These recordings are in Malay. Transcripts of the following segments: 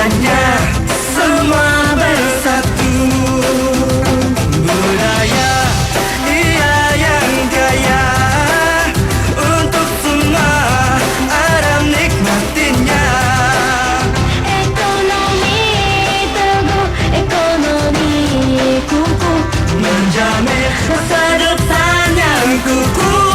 Rakyatnya semua bersatu. Budaya ia yang kaya, untuk semua Arab nikmatinya. Ekonomi teguh, ekonomi kukuh, Menjamin masa depan yang kukuh.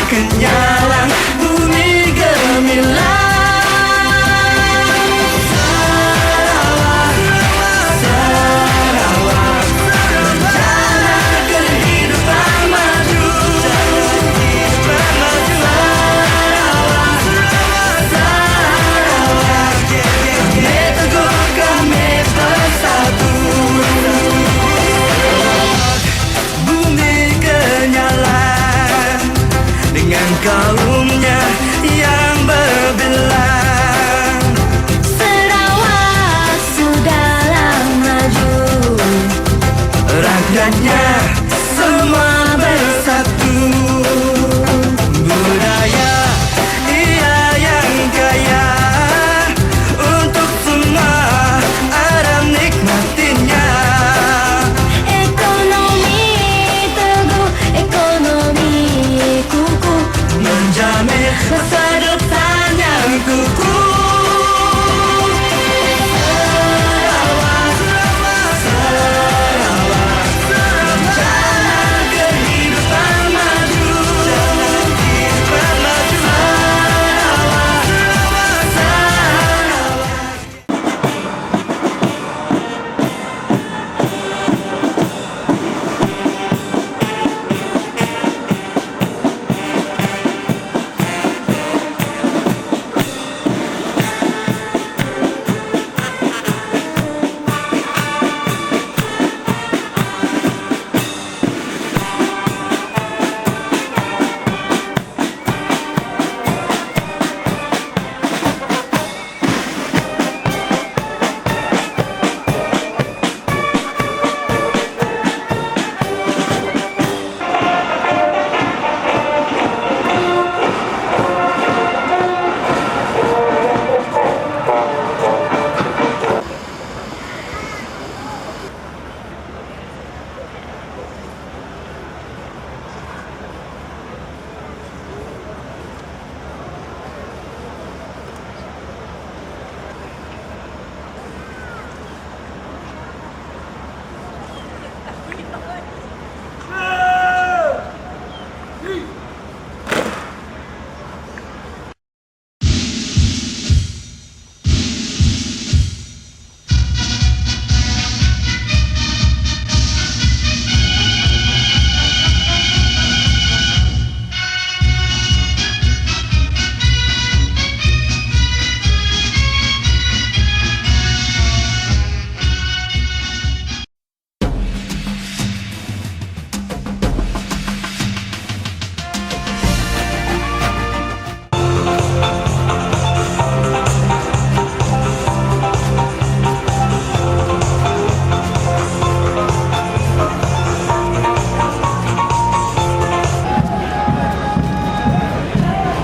Kenyalang bumi gemilang. Sarawak, Sarawak, rencana kehidupan maju. Sarawak, Sarawak, kami teguh, kami bersatu. Bumi kenyalang dengan kaumnya yang berbilang. Sarawak sudah maju, Rakyatnya semua bersatu. Budaya ia yang kaya, untuk semua Arab nikmatinya. ekonomi teguh, ekonomi kukuh, Menjamin masa depan yang kukuh.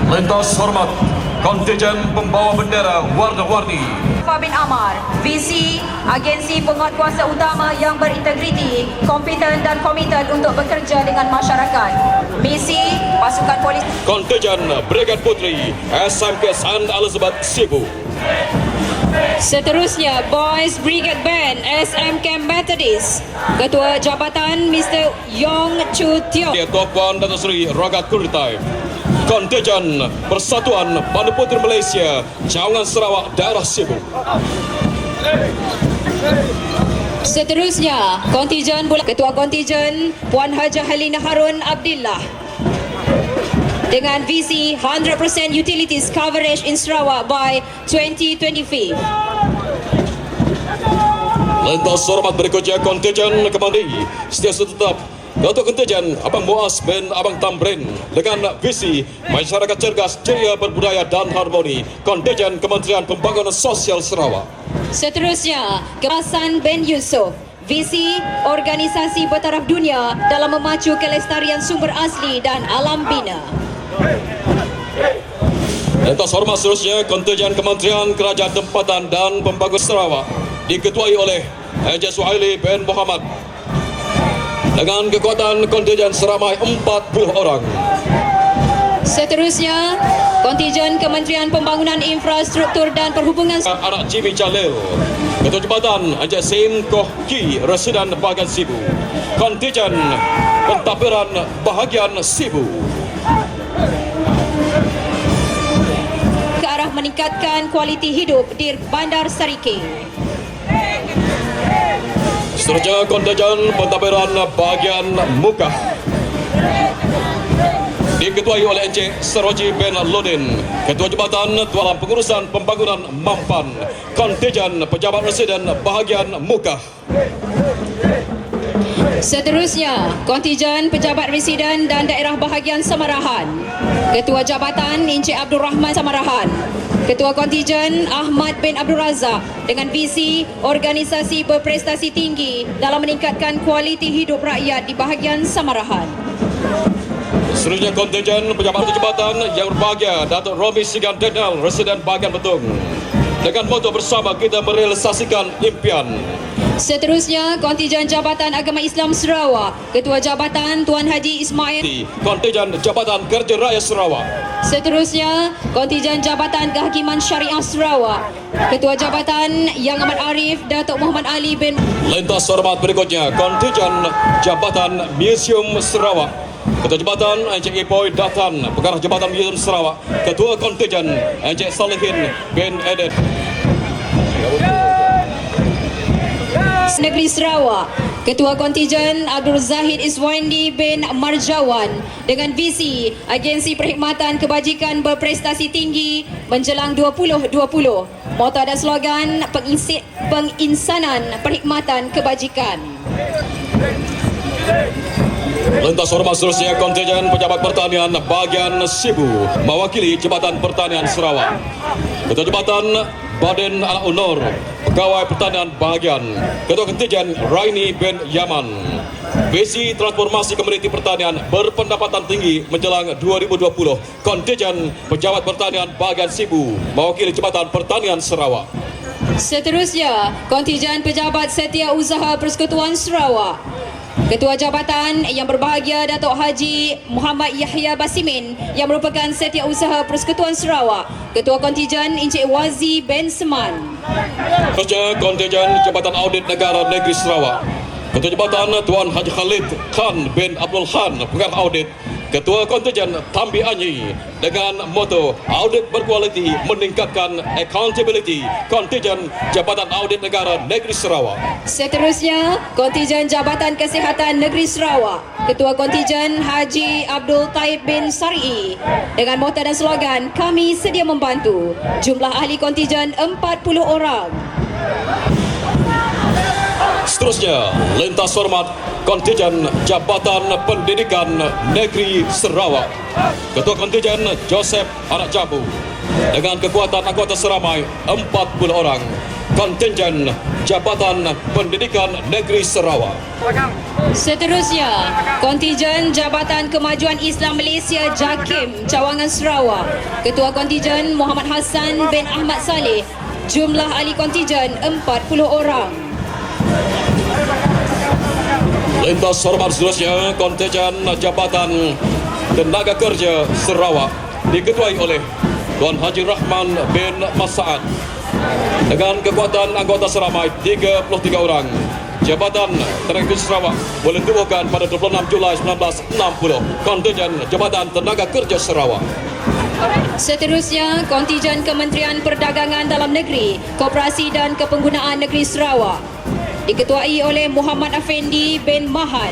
Lintas hormat kontijen pembawa bendera warna-warni. Bin Amar, VC, agensi penguatkuasa utama yang berintegriti, kompeten dan komited untuk bekerja dengan masyarakat. Misi pasukan polis. Kontijen Brigad Putri SMK San Elizabeth Cebu. Seterusnya, Boys Brigade Band SMK Methodist. Ketua Jabatan Mr. Yong Chu Tio. Ketua Puan Datuk Seri Ragat Kuritai. Kontijen Persatuan Banda Puteri Malaysia Cawangan Sarawak Daerah Cebu. Seterusnya, kontijen Ketua Kontijen Puan Hajah Halina Harun Abdillah. dengan visi 100% utilities coverage in Sarawak by 2025. Lantas hormat berikutnya kontingen kembali setiasa tetap Datuk Kontingen Abang Muaz bin Abang Tamrin dengan visi masyarakat cergas, ceria, berbudaya dan harmoni, kontingen Kementerian Pembangunan Sosial Sarawak. Seterusnya, Hasan bin Yusof, visi organisasi bertaraf dunia dalam memacu kelestarian sumber asli dan alam bina. Lantas hormat seterusnya kontingen Kementerian Kerajaan Tempatan dan Pembangunan Sarawak diketuai oleh Encik Suhaili bin Muhammad dengan kekuatan kontingen seramai 40 orang. Seterusnya, kontingen Kementerian Pembangunan Infrastruktur dan Perhubungan Anak Jimmy Jalil, Ketua Jabatan Encik Sim Koh Ki, Residen Bahagian Sibu, kontingen pentadbiran Bahagian Sibu. ke arah meningkatkan kualiti hidup di Bandar Sarike. Seterusnya kontingen pentadbiran Bahagian Mukah diketuai oleh Encik Saroji bin Lodin, Ketua Jabatan Tualan Pengurusan Pembangunan Mampan, kontingen Pejabat Residen Bahagian Mukah. Seterusnya, kontingen Pejabat Residen dan Daerah Bahagian Samarahan, Ketua Jabatan Encik Abdul Rahman Samarahan, Ketua Kontingen Ahmad bin Abdul Razak dengan visi organisasi berprestasi tinggi dalam meningkatkan kualiti hidup rakyat di bahagian Samarahan. Seterusnya kontingen Pejabat Jabatan yang berbahagia Datuk Romi Sigan Denal, Residen Bahagian Betung, dengan moto bersama kita merealisasikan impian. Seterusnya, kontingen Jabatan Agama Islam Sarawak, Ketua Jabatan Tuan Haji Ismail. Kontingen Jabatan Kerja Raya Sarawak. Seterusnya, kontingen Jabatan Kehakiman Syariah Sarawak, Ketua Jabatan Yang Amat Arif Datuk Muhammad Ali bin. Lantas hormat berikutnya kontingen Jabatan Museum Sarawak, Ketua Jabatan Encik Ipoy Datan, Pengarah Jabatan Museum Sarawak, Ketua Kontingen Encik Salihin bin Edet. Negeri Sarawak, Ketua Kontingen Abdul Zahid Iswandi bin Marjawan dengan visi Agensi Perkhidmatan Kebajikan Berprestasi Tinggi menjelang 2020. Moto dan slogan penginsanan perkhidmatan kebajikan. Lantas hormat seterusnya kontingen Pejabat Pertanian Bahagian Sibu mewakili Jabatan Pertanian Sarawak, Ketua Jabatan Badan Anak Unur, Pegawai Pertanian Bahagian, Ketua Kontingen Raini bin Yaman. Visi transformasi komuniti pertanian berpendapatan tinggi menjelang 2020. Kontingen Pejabat Pertanian Bahagian Sibu mewakili Jabatan Pertanian Sarawak. Seterusnya, kontingen Pejabat Setiausaha Persekutuan Sarawak, Ketua Jabatan yang berbahagia Datuk Haji Muhammad Yahya Basimin yang merupakan Setiausaha Persekutuan Sarawak, Ketua Kontingen Encik Wazi bin Seman. Seterusnya kontingen Jabatan Audit Negara Negeri Sarawak, Ketua Jabatan Tuan Haji Khalid Khan bin Abdul Khan, Pengarah Audit, Ketua Kontingen Tambi Anyi dengan moto audit berkualiti meningkatkan accountability, kontingen Jabatan Audit Negara Negeri Sarawak. Seterusnya, kontingen Jabatan Kesihatan Negeri Sarawak, Ketua Kontingen Haji Abdul Taib bin Sari dengan moto dan slogan kami sedia membantu. Jumlah ahli kontingen 40 orang. Seterusnya, lintas hormat kontingen Jabatan Pendidikan Negeri Sarawak, Ketua Kontingen Joseph Anak Jambu dengan kekuatan anggota seramai 40 orang, kontingen Jabatan Pendidikan Negeri Sarawak. Seterusnya, kontingen Jabatan Kemajuan Islam Malaysia JAKIM Cawangan Sarawak, Ketua Kontingen Muhammad Hassan bin Ahmad Saleh, jumlah ahli kontingen 40 orang. Lintas hormat seterusnya kontingen Jabatan Tenaga Kerja Sarawak diketuai oleh Tuan Haji Rahman bin Masaad dengan kekuatan anggota seramai 33 orang. Jabatan Tenaga Kerja Sarawak boleh ditubuhkan pada 26 Julai 1960. Kontingen Jabatan Tenaga Kerja Sarawak. Seterusnya, kontingen Kementerian Perdagangan Dalam Negeri, Koperasi dan Kepenggunaan Negeri Sarawak diketuai oleh Muhammad Afendi bin Mahad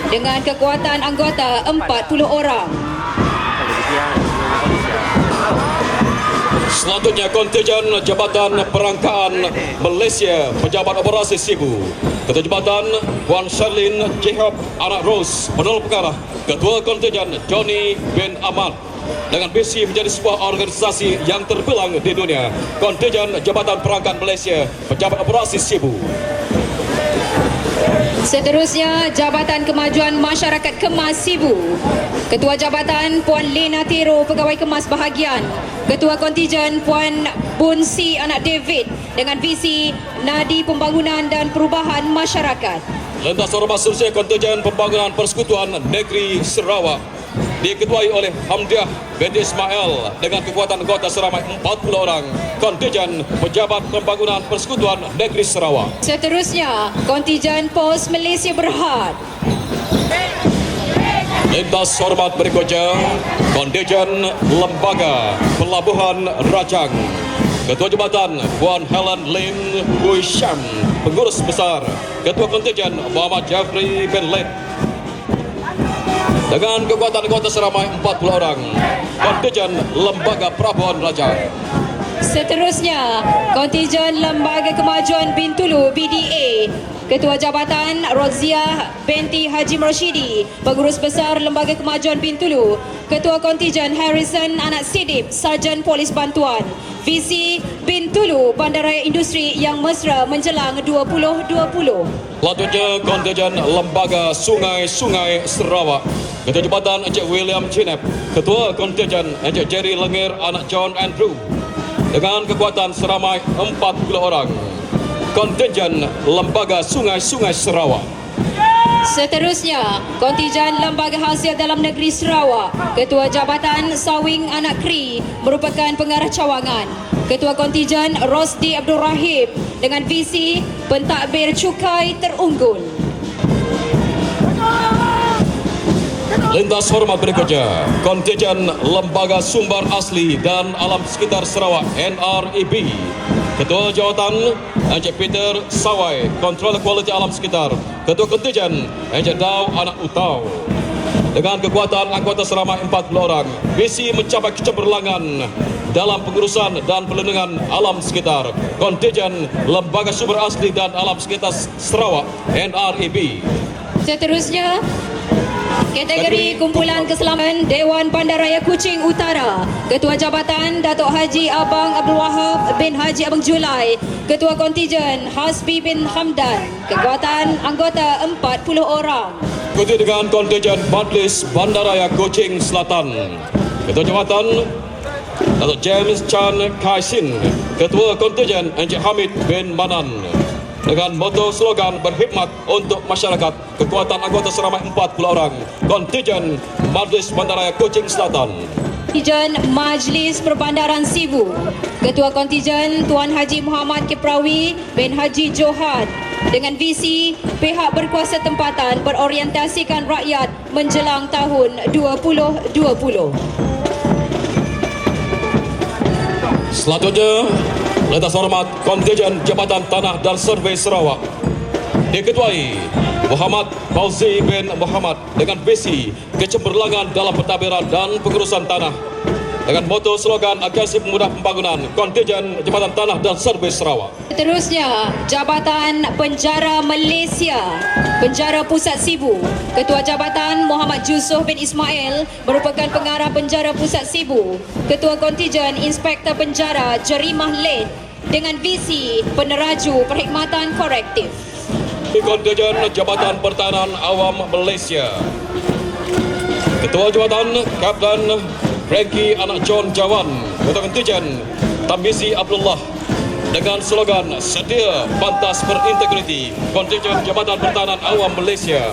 dengan kekuatan anggota 40 orang. Selanjutnya kontijen Jabatan Perangkaan Malaysia Pejabat Operasi Sibu. Ketua Jabatan Puan Sherlyn Jehob Anak Rose Penolong Pengarah. Ketua kontijen Johnny bin Ahmad. Dengan visi menjadi sebuah organisasi yang terbilang di dunia. Kontijen Jabatan Perangkaan Malaysia Pejabat Operasi Sibu. Seterusnya, Jabatan Kemajuan Masyarakat Kemas Sibu. Ketua Jabatan Puan Lena Tero, Pegawai Kemas Bahagian. Ketua Kontijen Puan Bun Si Anak David dengan visi Nadi Pembangunan dan Perubahan Masyarakat. Lantas hormat seterusnya kontijen Pembangunan Persekutuan Negeri Sarawak diketuai oleh Hamdiah binti Ismail dengan kekuatan anggota seramai 40 orang. Kontijen Pejabat Pembangunan Persekutuan Negeri Sarawak. Seterusnya, Kontijen Pos Malaysia Berhad. Lintas hormat berikutnya kontijen Lembaga Pelabuhan Rajang. Ketua Jabatan Puan Helen Lin Hui Sham, Pengurus Besar. Ketua Kontijen Muhammad Jeffrey bin Lin dengan kekuatan anggota seramai 40 orang. Kontijen Lembaga Pelabuhan Rajang. Seterusnya, Kontijen Lembaga Kemajuan Bintulu BDA. Ketua Jabatan Roziah binti Haji Rashidi, Pengurus Besar Lembaga Kemajuan Bintulu. Ketua Kontijen Harrison Anak Sidip, Sarjan Polis Bantuan. Visi Bintulu Bandaraya Industri yang mesra menjelang 2020. Selanjutnya kontijen Lembaga Sungai-Sungai Sarawak. Ketua Jabatan Encik William Chinep. Ketua Kontijen Encik Jerry Lengir Anak John Andrew dengan kekuatan seramai 40 orang. Kontijen Lembaga Sungai-Sungai Sarawak. Seterusnya, Kontijen Lembaga Hasil Dalam Negeri Sarawak. Ketua Jabatan Sawing Anak Kri merupakan pengarah cawangan. Ketua Kontijen Rosdi Abdul Rahim dengan visi pentadbir cukai terunggul. Lintas hormat berikutnya kontijen Lembaga Sumber Asli dan Alam Sekitar Sarawak NREB. Ketua Jawatan Encik Peter Sawai, Kontrol Kualiti Alam Sekitar. Ketua Kontijen Encik Daw Anak Utau dengan kekuatan anggota seramai 40 orang. Visi mencapai kecemerlangan dalam pengurusan dan perlindungan alam sekitar. Kontijen Lembaga Sumber Asli dan Alam Sekitar Sarawak NREB. Seterusnya, kategori Kumpulan Keselamatan Dewan Bandaraya Kuching Utara. Ketua Jabatan Datuk Haji Abang Abdul Wahab bin Haji Abang Julai. Ketua Kontijen Hasbi bin Hamdan. Kekuatan anggota 40 orang. Ikuti dengan kontijen Majlis Bandaraya Kuching Selatan. Ketua Jabatan Datuk James Chan Kaisin. Ketua Kontijen Encik Hamid bin Manan dengan moto slogan berkhidmat untuk masyarakat. Kekuatan anggota seramai 40 orang. Kontijen Majlis Bandaraya Kuching Selatan. Kontijen Majlis Perbandaran Sibu. Ketua Kontijen Tuan Haji Muhammad Kiprawi bin Haji Johan dengan visi pihak berkuasa tempatan berorientasikan rakyat menjelang tahun 2020. Selanjutnya, lintas hormat kontijen Jabatan Tanah dan Survey Sarawak diketuai Muhammad Fauzi bin Muhammad dengan visi kecemerlangan dalam pentadbiran dan pengurusan tanah dengan moto slogan Agensi Pemudah Pembangunan. Kontijen Jabatan Tanah dan Survey Sarawak. Seterusnya, Jabatan Penjara Malaysia, Penjara Pusat Sibu. Ketua Jabatan Muhammad Yusof bin Ismail merupakan pengarah Penjara Pusat Sibu. Ketua Kontijen Inspektor Penjara Jerimah Lane dengan visi peneraju perkhidmatan korektif. Kontijen Jabatan Pertahanan Awam Malaysia. Ketua Jabatan Kapten Frankie Anak John Jawan. Ketua Kontijen Tamisi Abdullah dengan slogan sedia, pantas, berintegriti. Kontijen Jabatan Pertahanan Awam Malaysia.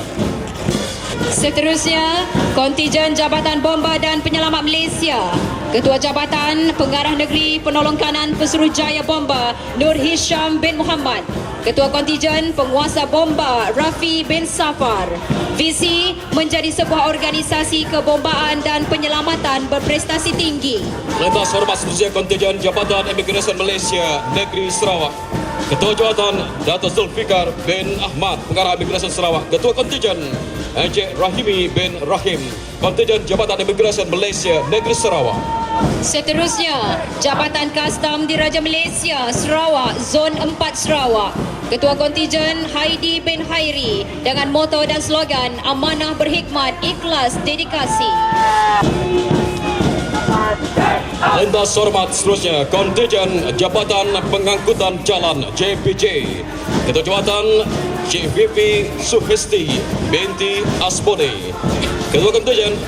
Seterusnya, Kontijen Jabatan Bomba dan Penyelamat Malaysia. Ketua Jabatan Pengarah Negeri Penolong Kanan Pesuruhjaya Bomba Nur Hisham bin Muhammad. Ketua Kontijen Penguasa Bomba Rafi bin Safar. Visi menjadi sebuah organisasi kebombaan dan penyelamatan berprestasi tinggi. Lintas hormat seterusnya kontijen Jabatan Imigresen Malaysia Negeri Sarawak. Ketua Jawatan Datuk Zulfikar bin Ahmad, Pengarah Imigresen Sarawak. Ketua Kontijen Encik Rahimi bin Rahim, Kontingen Jabatan Imigresen Malaysia Negeri Sarawak. Seterusnya, Jabatan Kastam Diraja Malaysia Sarawak Zon 4 Sarawak. Ketua Kontingen Haidi bin Hairi dengan moto dan slogan Amanah Berhikmat, Ikhlas, Dedikasi. Lintas hormat seterusnya, Kontingen Jabatan Pengangkutan Jalan JPJ. Ketua Jabatan Cik Vivi Suhesti binti Asbode. Ketua Kontingen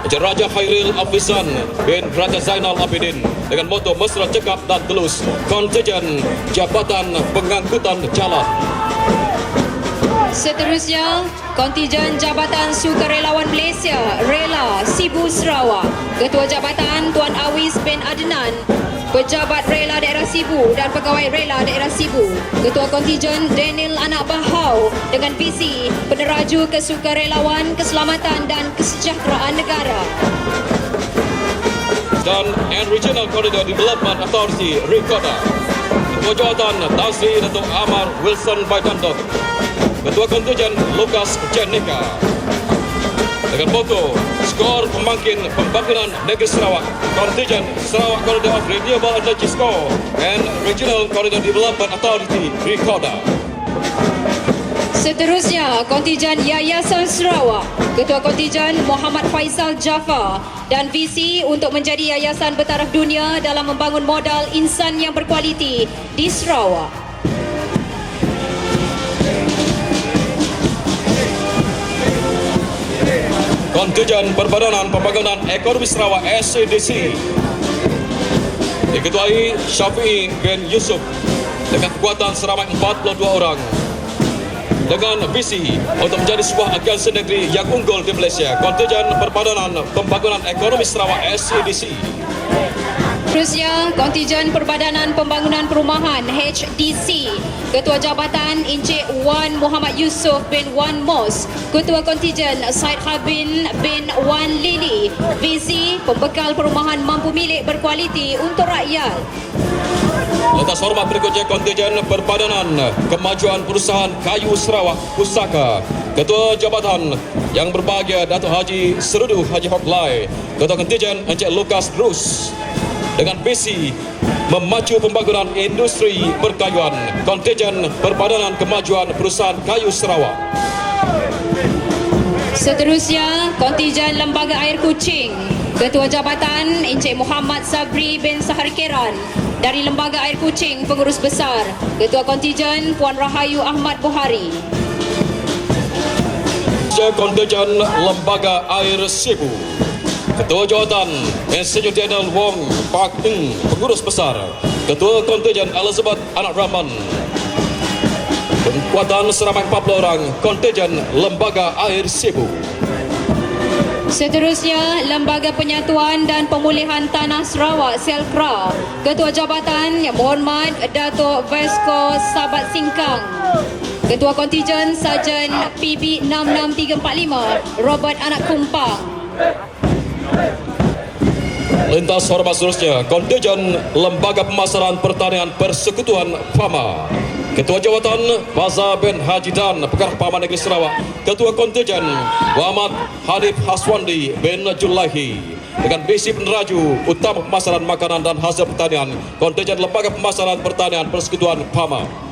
Encik Raja Khairil Afizan bin Raja Zainal Abidin dengan moto mesra cekap dan telus. Kontingen Jabatan Pengangkutan Jalan. Seterusnya, Kontingen Jabatan Sukarelawan Malaysia Rela Sibu Sarawak. Ketua Jabatan Tuan Awis bin Adnan, Pejabat Rela Daerah Sibu dan Pegawai Rela Daerah Sibu. Ketua Kontingen Daniel Anak Bahau dengan visi peneraju kesukarelawan, keselamatan dan kesejahteraan negara. Dan Regional Corridor Development Authority Rikoda. Ketua Jawatan Tasri Datuk Amar Wilson Baidandot. Ketua Kontingen Lukas Jenika. Dengan moto skor pembangkit pembangunan negeri Sarawak, Kontingen Sarawak Corridor of Renewable Energy Score and Regional Corridor Development Authority Rikoda. Seterusnya, Kontingen Yayasan Sarawak. Ketua Kontingen Muhammad Faisal Jafar dan visi untuk menjadi yayasan bertaraf dunia dalam membangun modal insan yang berkualiti di Sarawak. Kontingen Perbadanan Pembangunan Ekonomi Sarawak SADC diketuai Syafi'i bin Yusuf dengan kekuatan seramai 42 orang dengan visi untuk menjadi sebuah agensi negeri yang unggul di Malaysia. Kontingen Perbadanan Pembangunan Ekonomi Sarawak SADC. Seterusnya, Kontingen Perbadanan Pembangunan Perumahan HDC. Ketua Jabatan Encik Wan Muhammad Yusof bin Wan Mos. Ketua Kontingen Said Habin bin Wan Lili. Visi pembekal perumahan mampu milik berkualiti untuk rakyat. Atas hormat berikutnya, Kontingen Perbadanan Kemajuan Perusahaan Kayu Sarawak Pusaka. Ketua Jabatan yang berbahagia Datuk Haji Serudu Haji Hoklai. Ketua Kontingen Encik Lukas Drus dengan visi memacu pembangunan industri perkayuan. Kontingen Perbadanan Kemajuan Perusahaan Kayu Sarawak. Seterusnya, Kontingen Lembaga Air Kuching. Ketua Jabatan Encik Muhammad Sabri bin Sahar Keran dari Lembaga Air Kuching Pengurus Besar. Ketua Kontingen Puan Rahayu Ahmad Buhari. Kontingen Lembaga Air Sibu. Ketua Jawatan Insinyur Daniel Wong Pak Eng, Pengurus Besar. Ketua Kontingen Elizabeth Anak Rahman. Kekuatan seramai 40 orang, Kontingen Lembaga Air Sibu. Seterusnya, Lembaga Penyatuan dan Pemulihan Tanah Sarawak Selkra. Ketua Jabatan Yang Berhormat Datuk Vesko Sabat Singkang. Ketua Kontingen Sarjan PB 66345 Robert Anak Kumpang. Lintas hormat seterusnya, Kontingen Lembaga Pemasaran Pertanian Persekutuan PAMA. Ketua Jawatan Bazar bin Haji Dan, Pekarah PAMA Negeri Sarawak. Ketua Kontingen Muhammad Hanif Haswandi bin Julaihi dengan visi peneraju utama pemasaran makanan dan hasil pertanian. Kontingen Lembaga Pemasaran Pertanian Persekutuan PAMA.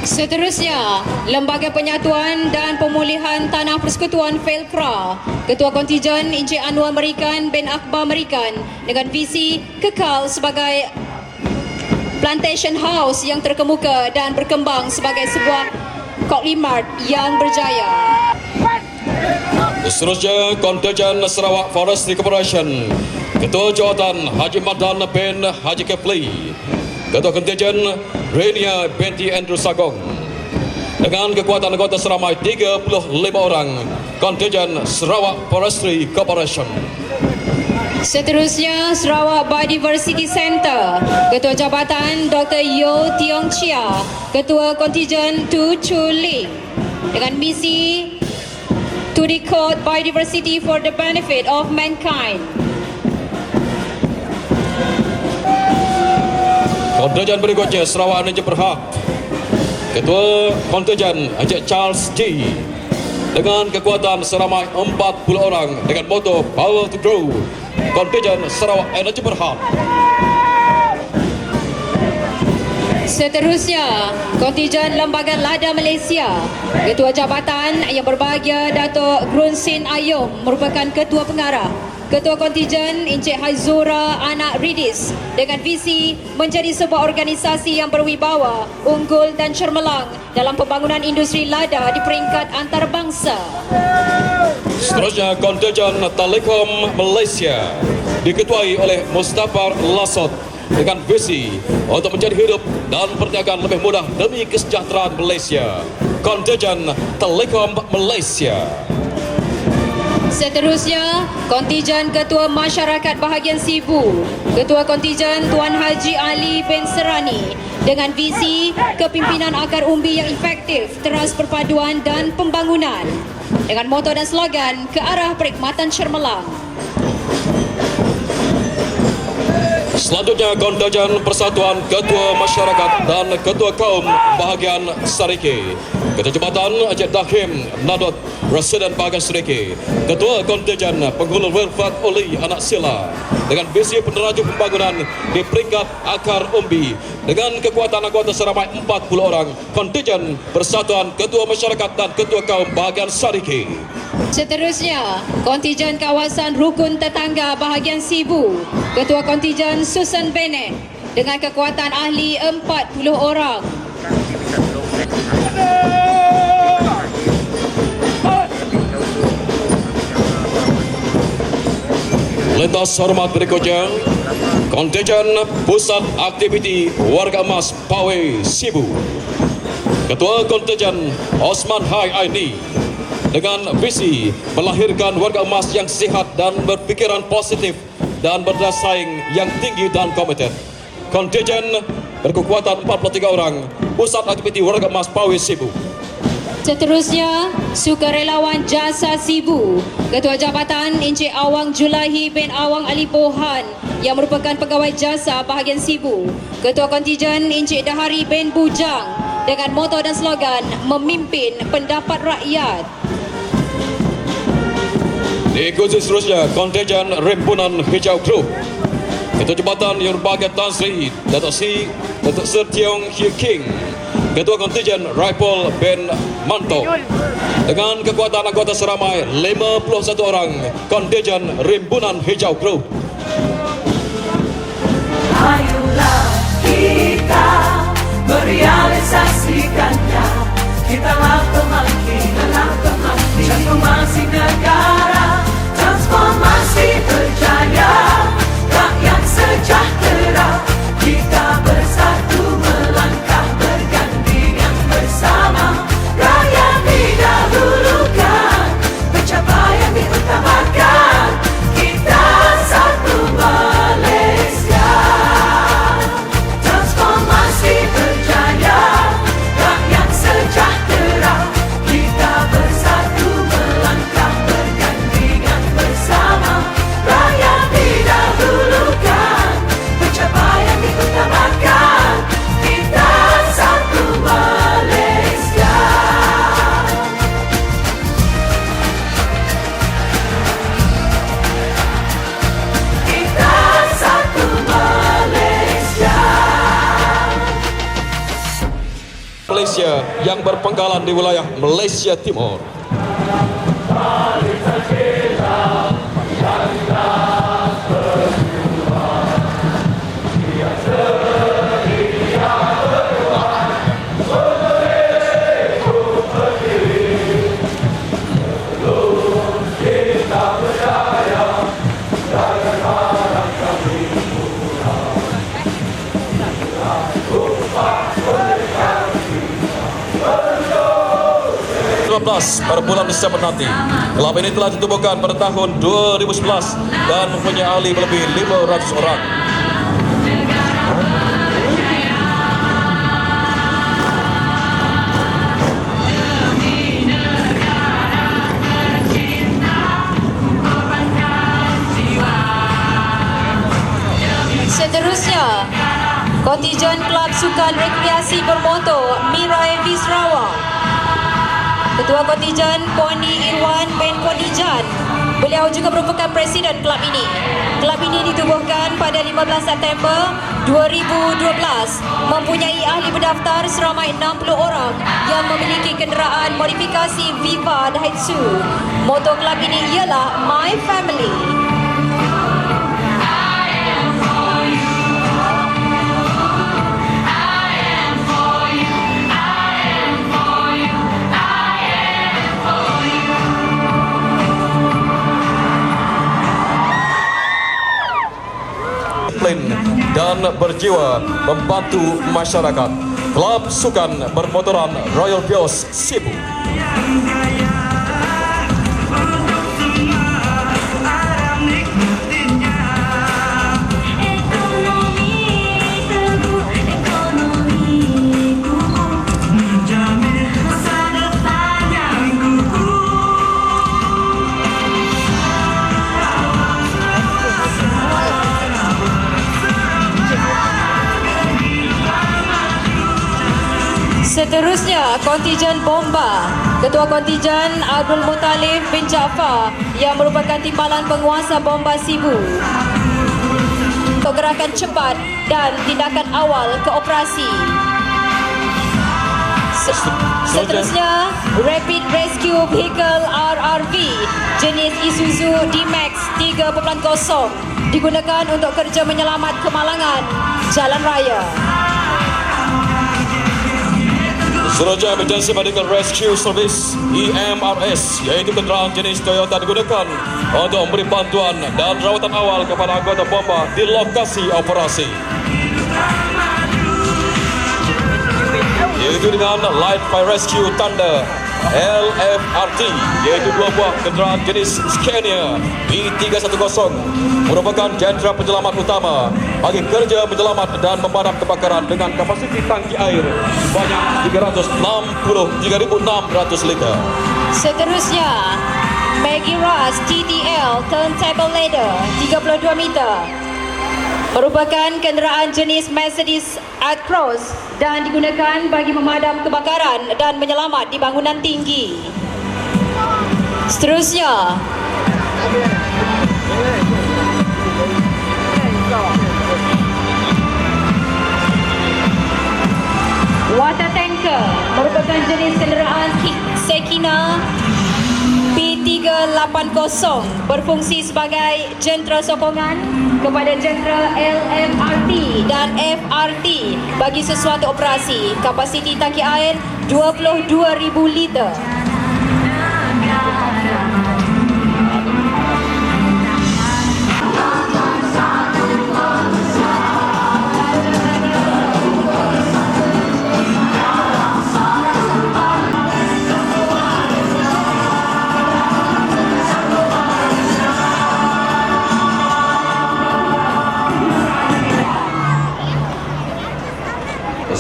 Seterusnya, Lembaga Penyatuan dan Pemulihan Tanah Persekutuan Felkra. Ketua Kontingen Encik Anwar Merikan bin Akbar Merikan dengan visi kekal sebagai plantation house yang terkemuka dan berkembang sebagai sebuah Koklimart yang berjaya. Seterusnya, Kontingen Sarawak Forestry Corporation. Ketua Jawatan Haji Madan bin Haji Kepli. Ketua Kontingen Renia binti Andrew Sagong dengan kekuatan anggota seramai 35 orang. Kontingen Sarawak Forestry Corporation. Seterusnya, Sarawak Biodiversity Center. Ketua Jabatan Dr. Yo Tiong Chia. Ketua Kontingen Tu Chu Ling dengan misi to decode biodiversity for the benefit of mankind. Kontingen berikutnya, Sarawak Energy Berhad. Ketua Kontingen Encik Charles G dengan kekuatan seramai 40 orang dengan moto Power to Grow, kontingen Sarawak Energy Berhad. Seterusnya, kontingen Lembaga Lada Malaysia. Ketua Jabatan yang berbahagia Datuk Grunsin Ayom merupakan Ketua Pengarah. Ketua Kontingen Encik Haizura Anak Ridis dengan visi menjadi sebuah organisasi yang berwibawa, unggul dan cermelang dalam pembangunan industri lada di peringkat antarabangsa. Seterusnya, kontingen Telekom Malaysia diketuai oleh Mustafa Lasot dengan visi untuk menjadi hidup dan perniagaan lebih mudah demi kesejahteraan Malaysia. Kontingen Telekom Malaysia. Seterusnya, kontingen Ketua Masyarakat Bahagian Sibu. Ketua kontingen Tuan Haji Ali bin Serani dengan visi kepimpinan akar umbi yang efektif, teras perpaduan dan pembangunan. Dengan moto dan slogan ke arah perkhidmatan cermelang. Selanjutnya, kontingen Persatuan Ketua Masyarakat dan Ketua Kaum Bahagian Sarike. Ketua Jabatan Encik Dahim Nadot Residen Bahagian Sarike. Ketua kontingen Penghulu Wilfat Oli Anak Sila dengan visi peneraju pembangunan di peringkat akar umbi dengan kekuatan anggota seramai 40 orang. Kontingen Persatuan Ketua Masyarakat dan Ketua Kaum Bahagian Sarike. Seterusnya, kontingen Kawasan Rukun Tetangga Bahagian Sibu. Ketua kontingen Susan Bennett dengan kekuatan ahli 40 orang. Lintas hormat berikutnya, kontingen Pusat Aktiviti Warga Emas Pawai Sibu. Ketua kontingen Osman Hai Aini dengan visi melahirkan warga emas yang sihat dan berpikiran positif dan berdaya saing yang tinggi dan komited. Kontingen berkekuatan 43 orang, Pusat Aktiviti Warga Emas Pawai Sibu. Seterusnya, Sukarelawan Jasa Sibu. Ketua Jabatan Encik Awang Julahi bin Awang Ali Pohan yang merupakan pegawai jasa bahagian Sibu. Ketua kontingen Encik Dahari bin Bujang dengan moto dan slogan memimpin pendapat rakyat. Diikuti seterusnya, kontingen Rimpunan Hijau Group. Ketua Jabatan yang berbahagia Tan Sri Datuk Sir Tiong Hie King. Ketua kontingen Raipol bin Manto dengan kekuatan anggota seramai 51 orang. Kontingen Rimpunan Hijau Group. Ayolah kita merealisasikannya. Kitalah pemangkin transformasi negara, transformasi berjaya, rakyat sejahtera. Kita bersatu melangkah bergandengan bersama. Rakyat didahulukan, pencapaian diutamakan. Kita satu Malaysia, transformasi berjaya, rakyat sejahtera. Kita bersatu melangkah bergandengan bersama. Rakyat didahulukan, pencapaian diutamakan. Kita satu Malaysia. Kita satu Malaysia. Malaysia yang berpangkalan di wilayah Malaysia Timur. Pada bulan Desember nanti. Kelab ini telah ditubuhkan pada tahun 2011 dan mempunyai ahli lebih 500 orang. Seterusnya, kontingen Kelab Sukan Rekreasi bermoto Mira MV Sarawak. Ketua Kontijen Puani Irwan bin Kontijan. Beliau juga merupakan Presiden kelab ini. Kelab ini ditubuhkan pada 15 September 2012. Mempunyai ahli berdaftar seramai 60 orang yang memiliki kenderaan modifikasi Viva Daihatsu. Moto kelab ini ialah My Family. Dan berjiwa membantu masyarakat. Klub Sukan Bermotoran Royal Bios Cebu. Seterusnya, Kontijen Bomba. Ketua Kontijen Abdul Muttalib bin Jaafar yang merupakan timbalan penguasa Bomba Cebu. Untuk gerakan cepat dan tindakan awal ke operasi. Seterusnya, Rapid Rescue Vehicle RRV jenis Isuzu D-Max 3.0 digunakan untuk kerja menyelamat kemalangan jalan raya. Seterusnya, Emergency Medical Rescue Service EMRS, iaitu kenderaan jenis Toyota digunakan untuk memberi bantuan dan rawatan awal kepada anggota bomba di lokasi operasi. Yaitu dengan Light Fire Rescue Thunder LFRT, iaitu dua buah kenderaan jenis Scania B310 merupakan jentera penyelamat utama bagi kerja menyelamat dan memadam kebakaran dengan kapasiti tangki air sebanyak 363.600 liter. Seterusnya, Maggie Ras TTL Turntable Ladder 32 meter merupakan kenderaan jenis Mercedes Actros dan digunakan bagi memadam kebakaran dan menyelamat di bangunan tinggi. Seterusnya, water tanker merupakan jenis kenderaan Sekina P380 berfungsi sebagai jentera sokongan kepada jentera LMRT dan FRT bagi sesuatu operasi. Kapasiti tangki air 22,000 liter.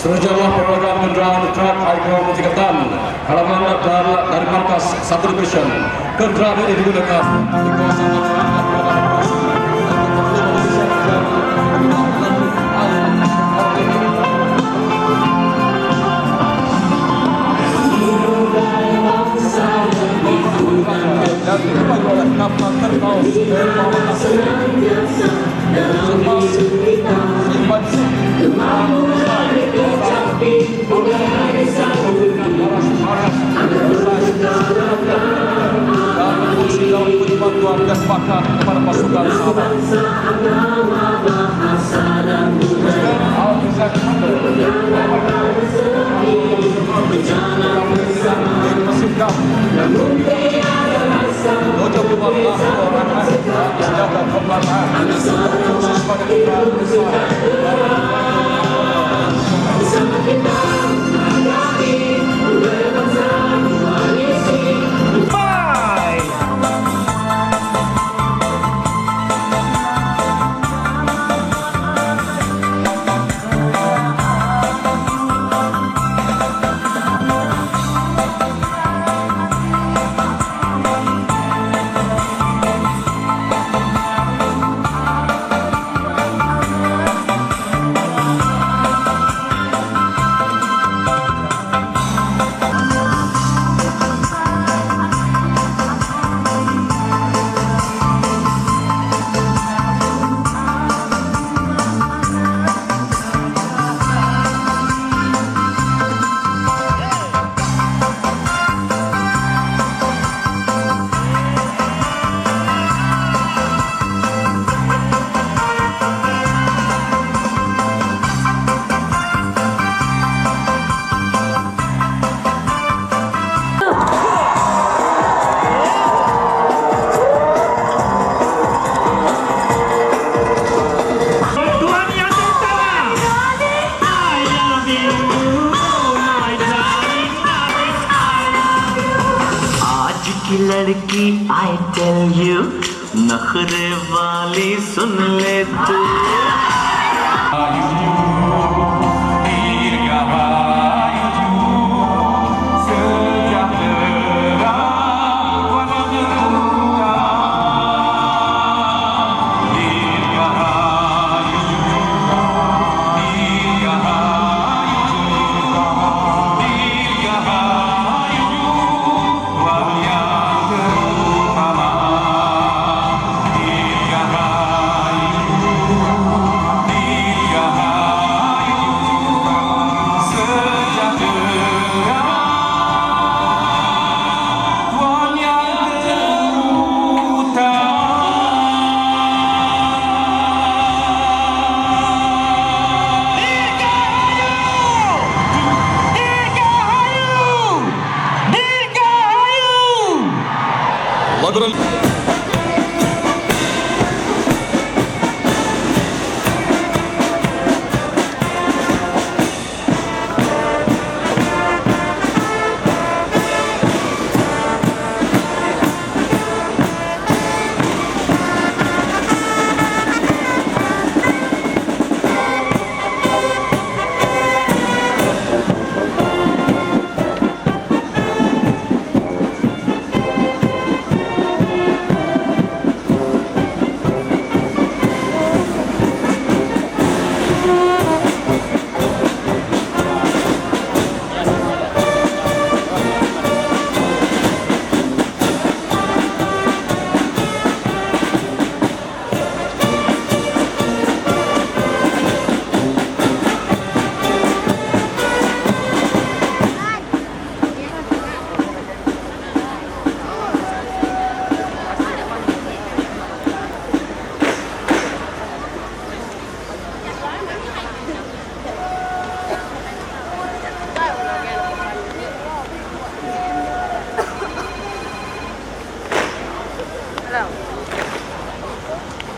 Seterusnya perolehan kenderaan truk Icon 3 ton halaman dan dari markas 1 division. Kenderaan ini digunakan di kawasan bantuan kepada pasukan sahabat. I tell you, नखरे वाली सुन ले तू.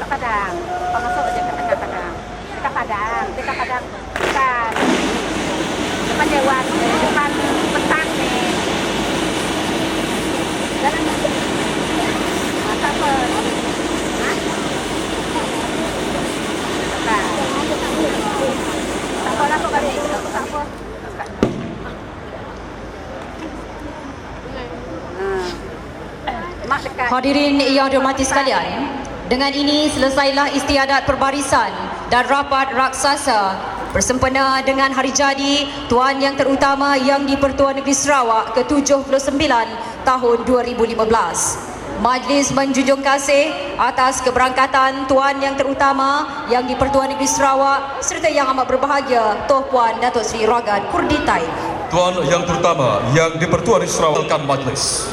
Padang, masuk aja ke tengah Padang. Dekat Padang, bukan depan Dewan, depan petang nih. Jalan mata apa? Tak apa lah kok kali itu, tak apa. Mak dekat. Hadirin yang dihormati sekalian, dengan ini selesailah istiadat perbarisan dan rapat raksasa bersempena dengan hari jadi Tuan Yang Terutama Yang di-Pertuan Negeri Sarawak ke-79 tahun 2015. Majlis menjunjung kasih atas keberangkatan Tuan Yang Terutama Yang di-Pertuan Negeri Sarawak serta yang amat berbahagia Tuan Puan Datuk Seri Ragad Kurditai. Tuan Yang Terutama Yang di-Pertuan Negeri Sarawak majlis.